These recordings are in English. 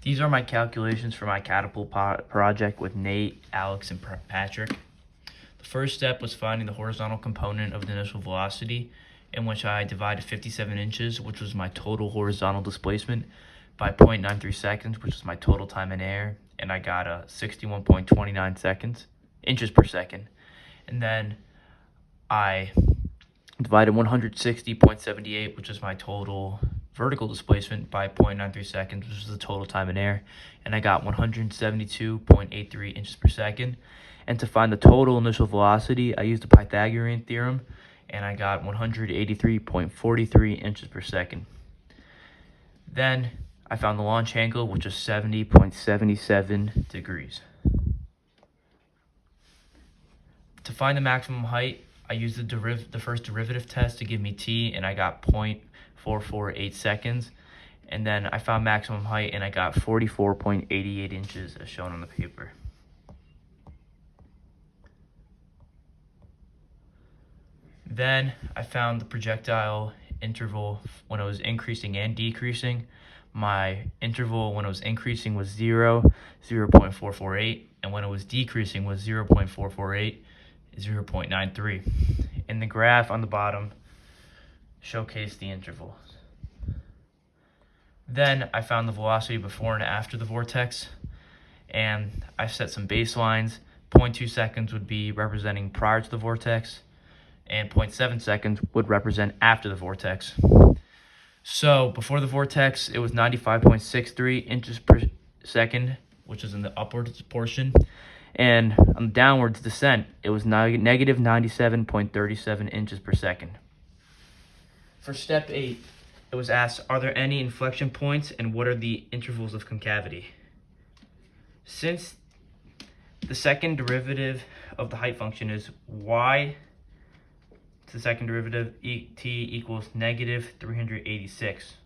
These are my calculations for my catapult project with Nate, Alex, and Patrick. The first step was finding the horizontal component of the initial velocity, in which I divided 57 inches, which was my total horizontal displacement, by 0.93 seconds, which is my total time in air, and I got a 61.29 inches per second. And then I divided 160.78, which is my total vertical displacement, by 0.93 seconds, which is the total time in air, and I got 172.83 inches per second. And to find the total initial velocity, I used the Pythagorean theorem, and I got 183.43 inches per second. Then I found the launch angle, which is 70.77 degrees. To find the maximum height, I used the first derivative test to give me t, and I got 0.448 seconds. And then I found maximum height, and I got 44.88 inches as shown on the paper. Then I found the projectile interval when it was increasing and decreasing. My interval when it was increasing was 0.448, and when it was decreasing was 0.448, 0.93. And the graph on the bottom showcased the intervals. Then I found the velocity before and after the vortex, and I set some baselines. 0.2 seconds would be representing prior to the vortex, and 0.7 seconds would represent after the vortex. So before the vortex, it was 95.63 inches per second, which is in the upwards portion. And on the downwards descent, it was negative 97.37 inches per second. For step 8, it was asked, are there any inflection points and what are the intervals of concavity? Since the second derivative of the height function is y to the second derivative, t equals negative 386.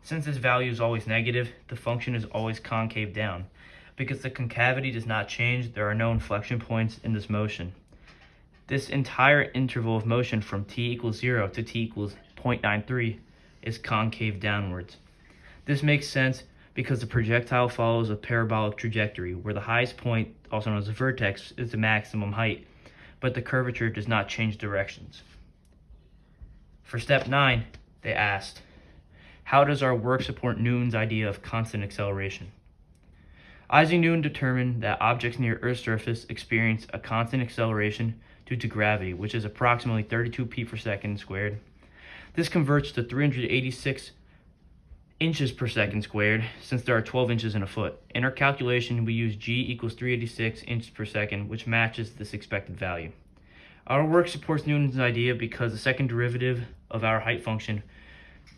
Since this value is always negative, the function is always concave down. Because the concavity does not change, there are no inflection points in this motion. This entire interval of motion from t equals 0 to t equals 0.93 is concave downwards. This makes sense because the projectile follows a parabolic trajectory, where the highest point, also known as the vertex, is the maximum height, but the curvature does not change directions. For step 9, they asked, how does our work support Newton's idea of constant acceleration? Isaac Newton determined that objects near Earth's surface experience a constant acceleration due to gravity, which is approximately 32 p per second squared. This converts to 386 inches per second squared, since there are 12 inches in a foot. In our calculation, we use g equals 386 inches per second, which matches this expected value. Our work supports Newton's idea because the second derivative of our height function,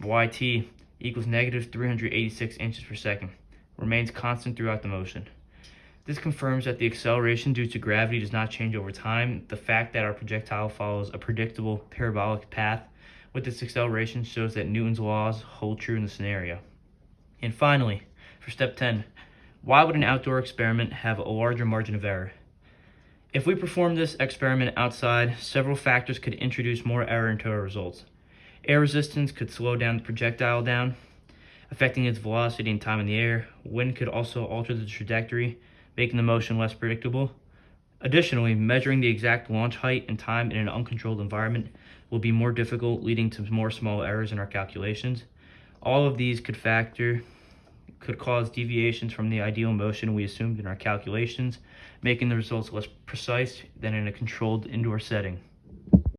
yt, equals negative 386 inches per second, remains constant throughout the motion. This confirms that the acceleration due to gravity does not change over time. The fact that our projectile follows a predictable parabolic path with this acceleration shows that Newton's laws hold true in the scenario. And finally, for step 10, why would an outdoor experiment have a larger margin of error? If we perform this experiment outside, several factors could introduce more error into our results. Air resistance could slow down the projectile down, affecting its velocity and time in the air. Wind could also alter the trajectory, making the motion less predictable. Additionally, measuring the exact launch height and time in an uncontrolled environment will be more difficult, leading to more small errors in our calculations. All of these could cause deviations from the ideal motion we assumed in our calculations, making the results less precise than in a controlled indoor setting.